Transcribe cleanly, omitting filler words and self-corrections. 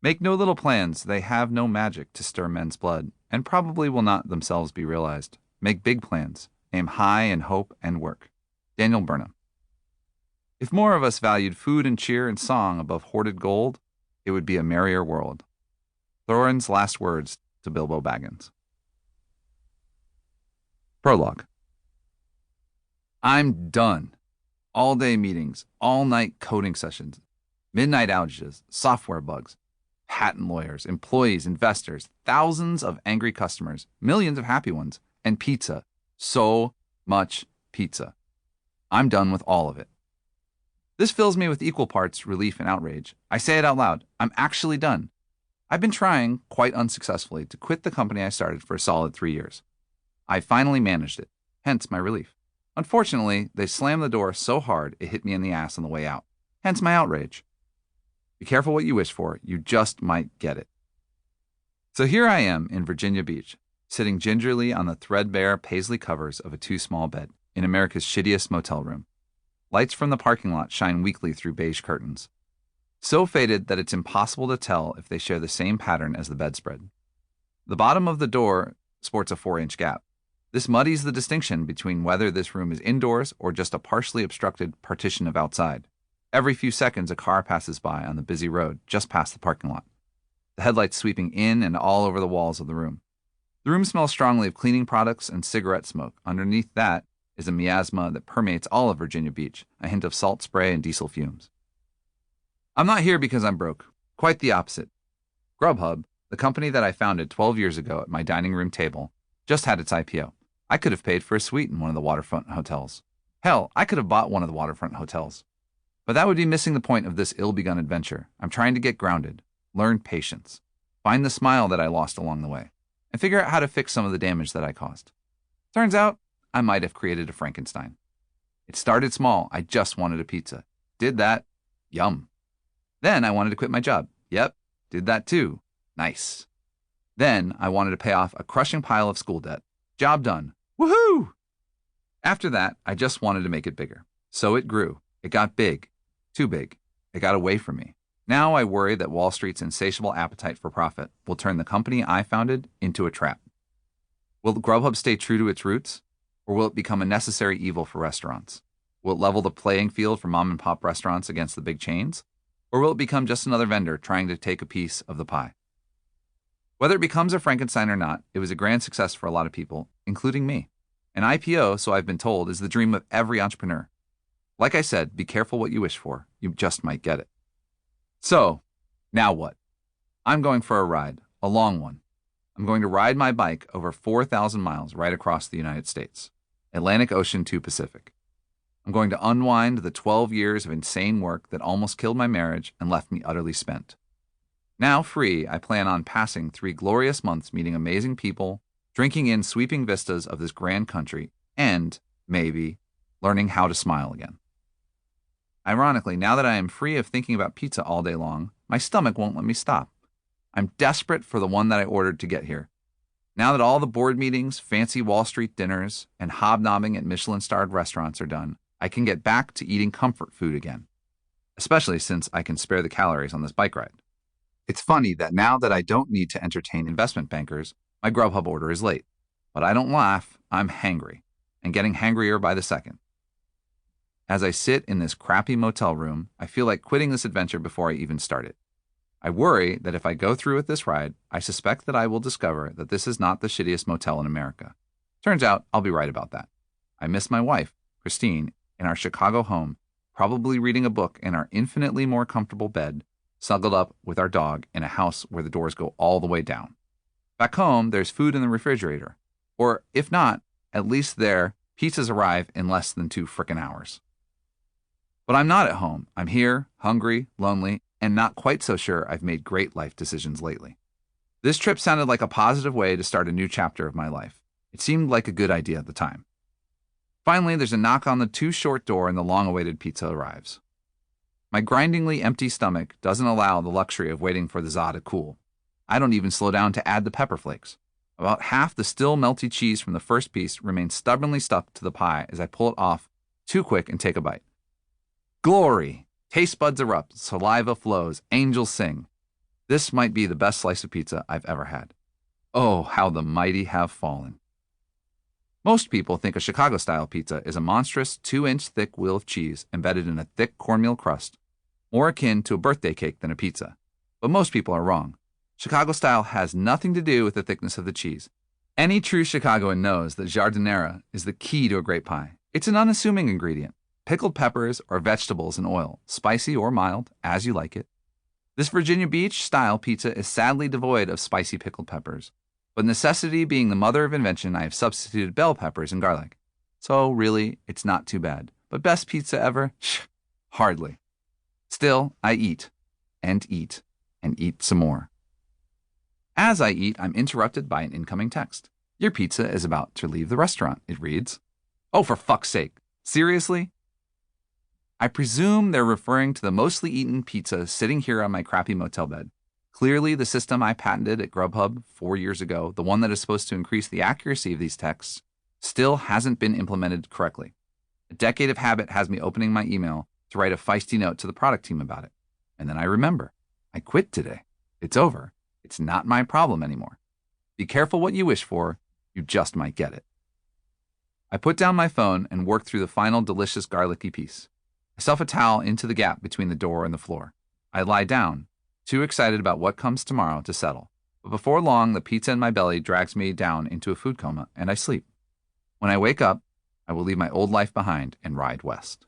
Make no little plans, they have no magic to stir men's blood, and probably will not themselves be realized. Make big plans, aim high in hope and work. Daniel Burnham. If more of us valued food and cheer and song above hoarded gold, it would be a merrier world. Thorin's last words to Bilbo Baggins. Prologue. I'm done. All-day meetings, all-night coding sessions, midnight outages, software bugs, patent lawyers, employees, investors, thousands of angry customers, millions of happy ones, and pizza. So much pizza. I'm done with all of it. This fills me with equal parts relief and outrage. I say it out loud. I'm actually done. I've been trying, quite unsuccessfully, to quit the company I started for a solid 3 years. I finally managed it, hence my relief. Unfortunately, they slammed the door so hard it hit me in the ass on the way out, hence my outrage. Be careful what you wish for, you just might get it. So here I am in Virginia Beach, sitting gingerly on the threadbare paisley covers of a too-small bed in America's shittiest motel room. Lights from the parking lot shine weakly through beige curtains, so faded that it's impossible to tell if they share the same pattern as the bedspread. The bottom of the door sports a 4-inch gap. This muddies the distinction between whether this room is indoors or just a partially obstructed partition of outside. Every few seconds, a car passes by on the busy road just past the parking lot, the headlights sweeping in and all over the walls of the room. The room smells strongly of cleaning products and cigarette smoke. Underneath that is a miasma that permeates all of Virginia Beach, a hint of salt spray and diesel fumes. I'm not here because I'm broke. Quite the opposite. GrubHub, the company that I founded 12 years ago at my dining room table, just had its IPO. I could have paid for a suite in one of the waterfront hotels. Hell, I could have bought one of the waterfront hotels. But that would be missing the point of this ill-begun adventure. I'm trying to get grounded, learn patience, find the smile that I lost along the way, and figure out how to fix some of the damage that I caused. Turns out, I might have created a Frankenstein. It started small. I just wanted a pizza. Did that. Yum. Then I wanted to quit my job. Yep, did that too. Nice. Then I wanted to pay off a crushing pile of school debt. Job done. Woohoo! After that, I just wanted to make it bigger. So it grew. It got big. Too big. It got away from me. Now I worry that Wall Street's insatiable appetite for profit will turn the company I founded into a trap. Will GrubHub stay true to its roots? Or will it become a necessary evil for restaurants? Will it level the playing field for mom-and-pop restaurants against the big chains? Or will it become just another vendor trying to take a piece of the pie? Whether it becomes a Frankenstein or not, it was a grand success for a lot of people, including me. An IPO, so I've been told, is the dream of every entrepreneur. Like I said, be careful what you wish for. You just might get it. So, now what? I'm going for a ride, a long one. I'm going to ride my bike over 4,000 miles right across the United States, Atlantic Ocean to Pacific. I'm going to unwind the 12 years of insane work that almost killed my marriage and left me utterly spent. Now free, I plan on passing 3 glorious months meeting amazing people, drinking in sweeping vistas of this grand country, and, maybe, learning how to smile again. Ironically, now that I am free of thinking about pizza all day long, my stomach won't let me stop. I'm desperate for the one that I ordered to get here. Now that all the board meetings, fancy Wall Street dinners, and hobnobbing at Michelin-starred restaurants are done, I can get back to eating comfort food again, especially since I can spare the calories on this bike ride. It's funny that now that I don't need to entertain investment bankers, my GrubHub order is late. But I don't laugh, I'm hangry, and getting hangrier by the second. As I sit in this crappy motel room, I feel like quitting this adventure before I even start it. I worry that if I go through with this ride, I suspect that I will discover that this is not the shittiest motel in America. Turns out, I'll be right about that. I miss my wife, Christine, in our Chicago home, probably reading a book in our infinitely more comfortable bed, snuggled up with our dog in a house where the doors go all the way down. Back home, there's food in the refrigerator. Or, if not, at least there, pizzas arrive in less than 2 frickin' hours. But I'm not at home. I'm here, hungry, lonely, and not quite so sure I've made great life decisions lately. This trip sounded like a positive way to start a new chapter of my life. It seemed like a good idea at the time. Finally, there's a knock on the too-short door and the long-awaited pizza arrives. My grindingly empty stomach doesn't allow the luxury of waiting for the za to cool. I don't even slow down to add the pepper flakes. About half the still melty cheese from the first piece remains stubbornly stuck to the pie as I pull it off too quick and take a bite. Glory! Taste buds erupt, saliva flows, angels sing. This might be the best slice of pizza I've ever had. Oh, how the mighty have fallen. Most people think a Chicago-style pizza is a monstrous 2-inch thick wheel of cheese embedded in a thick cornmeal crust, more akin to a birthday cake than a pizza. But most people are wrong. Chicago-style has nothing to do with the thickness of the cheese. Any true Chicagoan knows that giardiniera is the key to a great pie. It's an unassuming ingredient. Pickled peppers or vegetables in oil, spicy or mild, as you like it. This Virginia Beach-style pizza is sadly devoid of spicy pickled peppers. But necessity being the mother of invention, I have substituted bell peppers and garlic. So really, it's not too bad. But best pizza ever? Hardly. Still, I eat, and eat, and eat some more. As I eat, I'm interrupted by an incoming text. Your pizza is about to leave the restaurant, it reads. Oh, for fuck's sake. Seriously? I presume they're referring to the mostly eaten pizza sitting here on my crappy motel bed. Clearly, the system I patented at GrubHub 4 years ago, the one that is supposed to increase the accuracy of these texts, still hasn't been implemented correctly. A decade of habit has me opening my email to write a feisty note to the product team about it. And then I remember, I quit today. It's over. It's not my problem anymore. Be careful what you wish for. You just might get it. I put down my phone and work through the final delicious garlicky piece. I stuff a towel into the gap between the door and the floor. I lie down, too excited about what comes tomorrow to settle. But before long, the pizza in my belly drags me down into a food coma, and I sleep. When I wake up, I will leave my old life behind and ride west.